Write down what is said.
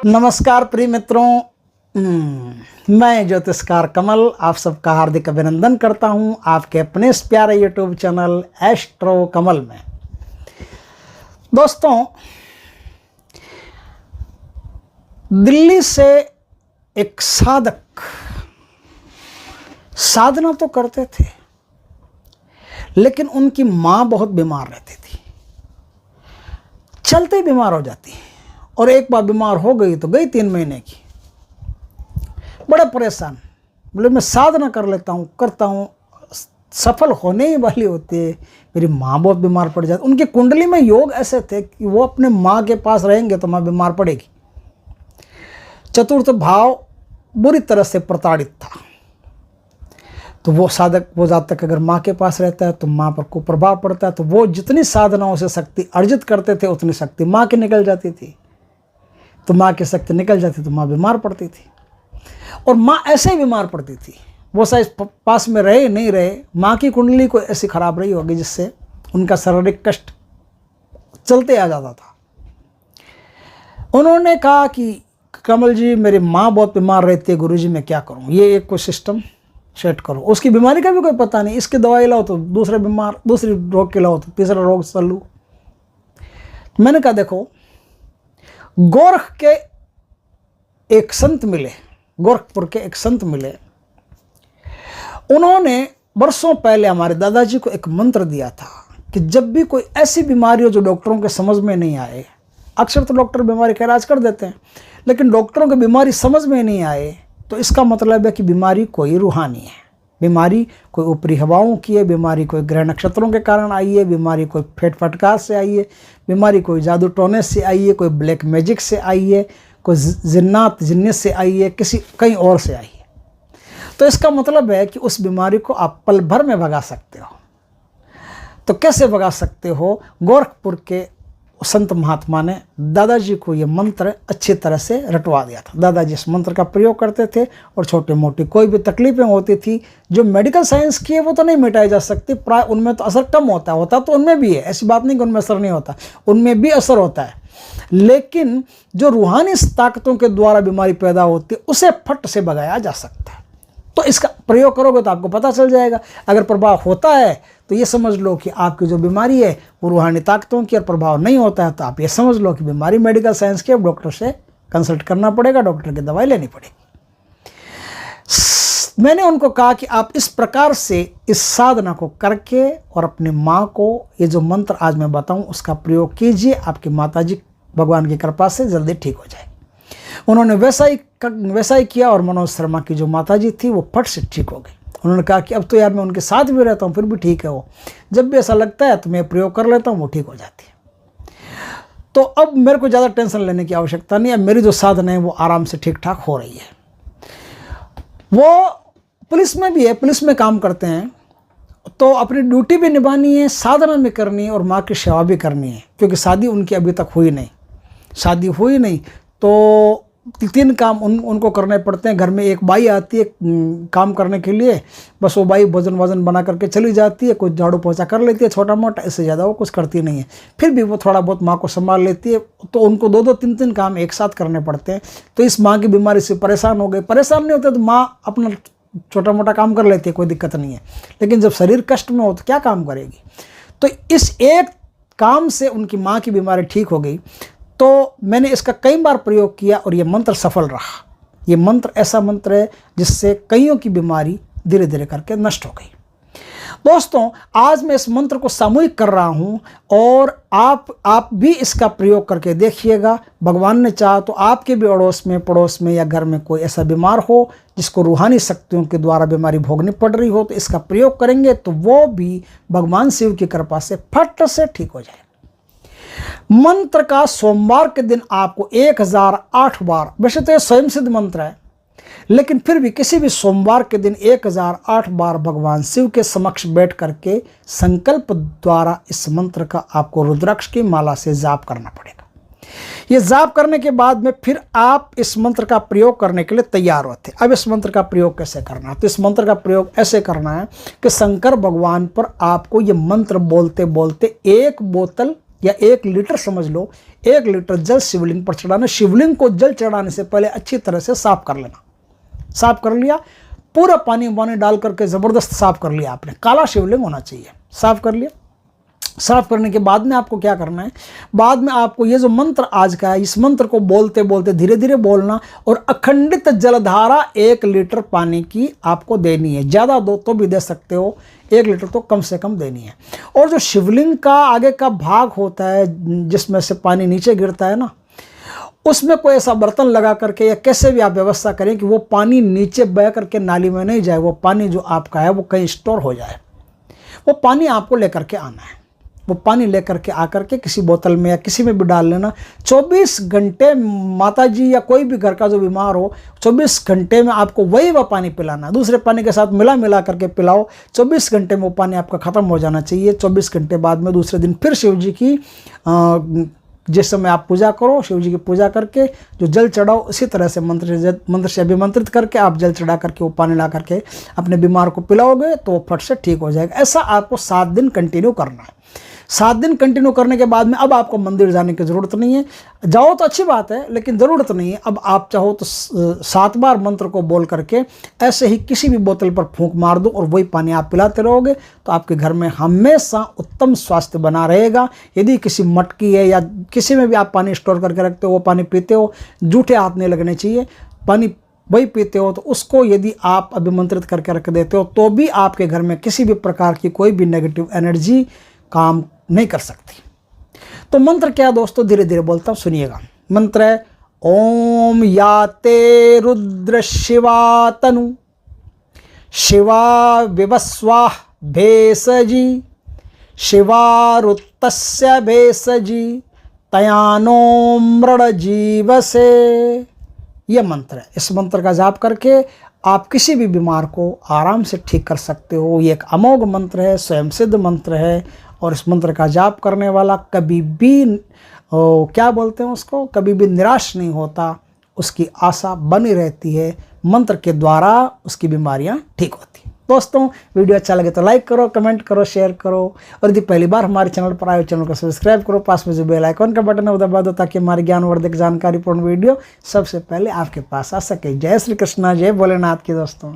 नमस्कार प्रिय मित्रों, मैं ज्योतिषकार कमल आप सबका हार्दिक अभिनंदन करता हूं आपके अपने इस प्यारे यूट्यूब चैनल एस्ट्रो कमल में। दोस्तों, दिल्ली से एक साधक साधना तो करते थे, लेकिन उनकी मां बहुत बीमार रहती थी, चलते ही बीमार हो जाती, और एक बार बीमार हो गई तो गई 3 महीने की। बड़े परेशान, बोले मैं साधना कर लेता हूँ, करता हूँ, सफल होने ही वाली होती है, मेरी माँ बहुत बीमार पड़ जाती। उनकी कुंडली में योग ऐसे थे कि वो अपने माँ के पास रहेंगे तो माँ बीमार पड़ेगी। चतुर्थ भाव बुरी तरह से प्रताड़ित था, तो वो साधक वो जातक अगर माँ के पास रहता है तो माँ पर कुप्रभाव पड़ता है, तो वो जितनी साधनाओं से शक्ति अर्जित करते थे उतनी शक्ति माँ की निकल जाती थी, तो माँ की शक्ति निकल जाती तो माँ बीमार पड़ती थी। और माँ ऐसे ही बीमार पड़ती थी, वो शायद पास में रहे नहीं रहे, माँ की कुंडली को ऐसी खराब रही होगी जिससे उनका शारीरिक कष्ट चलते आ जाता था। उन्होंने कहा कि कमल जी, मेरी माँ बहुत बीमार रहती है, गुरुजी मैं क्या करूँ, ये एक कोई सिस्टम सेट करो। उसकी बीमारी का भी कोई पता नहीं, इसकी दवाई लाओ तो दूसरी रोग की लाओ तो तीसरा रोग चालू। मैंने कहा देखो, गोरख के एक संत मिले, गोरखपुर के एक संत मिले, उन्होंने वर्षों पहले हमारे दादाजी को एक मंत्र दिया था कि जब भी कोई ऐसी बीमारी हो जो डॉक्टरों के समझ में नहीं आए, अक्सर तो डॉक्टर बीमारी का इलाज कर देते हैं, लेकिन डॉक्टरों को बीमारी समझ में नहीं आए तो इसका मतलब है कि बीमारी कोई रूहानी है, बीमारी कोई ऊपरी हवाओं की है, बीमारी कोई ग्रह नक्षत्रों के कारण आई है, बीमारी कोई फेट फटकार से आई है, बीमारी कोई जादू टोने से आई है, कोई ब्लैक मैजिक से आई है, कोई जिन्नात जिन्नत से आई है, कहीं और से आई है। तो इसका मतलब है कि उस बीमारी को आप पल भर में भगा सकते हो। तो कैसे भगा सकते हो? गोरखपुर के संत महात्मा ने दादाजी को ये मंत्र अच्छी तरह से रटवा दिया था। दादाजी इस मंत्र का प्रयोग करते थे और छोटी मोटी कोई भी तकलीफें होती थी जो मेडिकल साइंस की है वो तो नहीं मिटाई जा सकती, प्राय उनमें तो असर कम होता तो उनमें भी है, ऐसी बात नहीं कि उनमें असर नहीं होता, उनमें भी असर होता है, लेकिन जो रूहानी ताकतों के द्वारा बीमारी पैदा होती है उसे फट से भगाया जा सकता है। तो इसका प्रयोग करोगे तो आपको पता चल जाएगा। अगर प्रभाव होता है तो ये समझ लो कि आपकी जो बीमारी है वो रूहानी ताकतों की, और प्रभाव नहीं होता है तो आप ये समझ लो कि बीमारी मेडिकल साइंस की, डॉक्टर से कंसल्ट करना पड़ेगा, डॉक्टर की दवाई लेनी पड़ेगी। मैंने उनको कहा कि आप इस प्रकार से इस साधना को करके और अपनी माँ को ये जो मंत्र आज मैं बताऊँ उसका प्रयोग कीजिए, आपकी माताजी भगवान की कृपा से जल्दी ठीक हो जाएगी। उन्होंने वैसा ही किया और मनोज शर्मा की जो माताजी थी वो फट से ठीक हो गई। उन्होंने कहा कि अब तो यार मैं उनके साथ भी रहता हूँ फिर भी ठीक है, वो जब भी ऐसा लगता है तो मैं प्रयोग कर लेता हूँ, वो ठीक हो जाती है। तो अब मेरे को ज़्यादा टेंशन लेने की आवश्यकता नहीं है, मेरी जो साधना है वो आराम से ठीक ठाक हो रही है। वो पुलिस में भी है, पुलिस में काम करते हैं, तो अपनी ड्यूटी भी निभानी है, साधना भी करनी है और माँ की सेवा भी करनी है, क्योंकि शादी उनकी अभी तक हुई नहीं, तो 3 काम उनको करने पड़ते हैं। घर में एक बाई आती है काम करने के लिए, बस वो बाई भोजन वजन बना करके चली जाती है, कुछ झाड़ू पोछा कर लेती है छोटा मोटा, इससे ज़्यादा वो कुछ करती नहीं है। फिर भी वो थोड़ा बहुत माँ को संभाल लेती है, तो उनको 2-2, 3-3 काम एक साथ करने पड़ते हैं। तो इस माँ की बीमारी से परेशान हो गए, परेशान नहीं होते तो माँ अपना छोटा मोटा काम कर लेती है, कोई दिक्कत नहीं है, लेकिन जब शरीर कष्ट में हो तो क्या काम करेगी। तो इस एक काम से उनकी माँ की बीमारी ठीक हो गई। तो मैंने इसका कई बार प्रयोग किया और ये मंत्र सफल रहा। ये मंत्र ऐसा मंत्र है जिससे कईयों की बीमारी धीरे धीरे करके नष्ट हो गई। दोस्तों, आज मैं इस मंत्र को सामूहिक कर रहा हूँ और आप भी इसका प्रयोग करके देखिएगा। भगवान ने चाहा तो आपके भी अड़ोस में, पड़ोस में या घर में कोई ऐसा बीमार हो जिसको रूहानी शक्तियों के द्वारा बीमारी भोगनी पड़ रही हो, तो इसका प्रयोग करेंगे तो वो भी भगवान शिव की कृपा से फट से ठीक हो जाए। मंत्र का सोमवार के दिन आपको 1008 बार, वैसे तो ये स्वयं सिद्ध मंत्र है, लेकिन फिर भी किसी भी सोमवार के दिन 1008 बार भगवान शिव के समक्ष बैठ करके संकल्प द्वारा इस मंत्र का आपको रुद्राक्ष की माला से जाप करना पड़ेगा। ये जाप करने के बाद में फिर आप इस मंत्र का प्रयोग करने के लिए तैयार होते हैं। अब इस मंत्र का प्रयोग कैसे करना है? तो इस मंत्र का प्रयोग ऐसे करना है कि शंकर भगवान पर आपको ये मंत्र बोलते बोलते 1 बोतल या 1 लीटर समझ लो, 1 लीटर जल शिवलिंग पर चढ़ाना। शिवलिंग को जल चढ़ाने से पहले अच्छी तरह से साफ कर लेना। साफ कर लिया, पूरा पानी डाल करके ज़बरदस्त साफ कर लिया आपने, काला शिवलिंग होना चाहिए। साफ कर लिया। साफ करने के बाद में आपको क्या करना है, बाद में आपको ये जो मंत्र आज का है, इस मंत्र को बोलते बोलते धीरे धीरे बोलना और अखंडित जलधारा 1 लीटर पानी की आपको देनी है। ज़्यादा दो तो भी दे सकते हो, 1 लीटर तो कम से कम देनी है। और जो शिवलिंग का आगे का भाग होता है जिसमें से पानी नीचे गिरता है ना, उसमें कोई ऐसा बर्तन लगा करके या कैसे भी आप व्यवस्था करें कि वो पानी नीचे बह करके नाली में नहीं जाए। वो पानी जो आपका है वो कहीं स्टोर हो जाए। वो पानी आपको लेकर के आना है। वो पानी लेकर के आकर के किसी बोतल में या किसी में भी डाल लेना। 24 घंटे माता जी या कोई भी घर का जो बीमार हो, 24 घंटे में आपको वही वह पानी पिलाना। दूसरे पानी के साथ मिला करके पिलाओ। 24 घंटे में वो पानी आपका ख़त्म हो जाना चाहिए। 24 घंटे बाद में दूसरे दिन फिर शिव जी की जिस समय आप पूजा करो, शिव जी की पूजा करके जो जल चढ़ाओ, उसी तरह से मंत्र से अभिमंत्रित करके आप जल चढ़ा करके वो पानी ला करके अपने बीमार को पिलाओगे तो वो फट से ठीक हो जाएगा। ऐसा आपको 7 दिन कंटिन्यू करना है। 7 दिन कंटिन्यू करने के बाद में अब आपको मंदिर जाने की ज़रूरत नहीं है। जाओ तो अच्छी बात है, लेकिन ज़रूरत नहीं है। अब आप चाहो तो 7 बार मंत्र को बोल करके ऐसे ही किसी भी बोतल पर फूंक मार दो और वही पानी आप पिलाते रहोगे तो आपके घर में हमेशा उत्तम स्वास्थ्य बना रहेगा। यदि किसी मटकी है या किसी में भी आप पानी स्टोर करके रखते हो, वो पानी पीते हो, जूठे हाथ नहीं लगने चाहिए। पानी वही पीते हो तो उसको यदि आप अभिमंत्रित करके रख देते हो तो भी आपके घर में किसी भी प्रकार की कोई भी नेगेटिव एनर्जी काम नहीं कर सकती। तो मंत्र क्या दोस्तों, धीरे धीरे बोलता हूं, सुनिएगा। मंत्र है ओम याते रुद्र शिवा तनु शिवा विवस्वाह भेषजी शिवा रुत्तस्य भेषजी तयानो मृड जीवसे। यह मंत्र है। इस मंत्र का जाप करके आप किसी भी बीमार को आराम से ठीक कर सकते हो। ये एक अमोघ मंत्र है, स्वयं सिद्ध मंत्र है और इस मंत्र का जाप करने वाला कभी भी क्या बोलते हैं उसको, कभी भी निराश नहीं होता। उसकी आशा बनी रहती है। मंत्र के द्वारा उसकी बीमारियां ठीक होती हैं। दोस्तों वीडियो अच्छा लगे तो लाइक करो, कमेंट करो, शेयर करो और यदि पहली बार हमारे चैनल पर आए चैनल को सब्सक्राइब करो। पास में जो बेल आइकन का बटन है वो दबा दो ताकि हमारी ज्ञानवर्धक जानकारीपूर्ण वीडियो सबसे पहले आपके पास आ सके। जय श्री कृष्णा, जय भोलेनाथ की दोस्तों।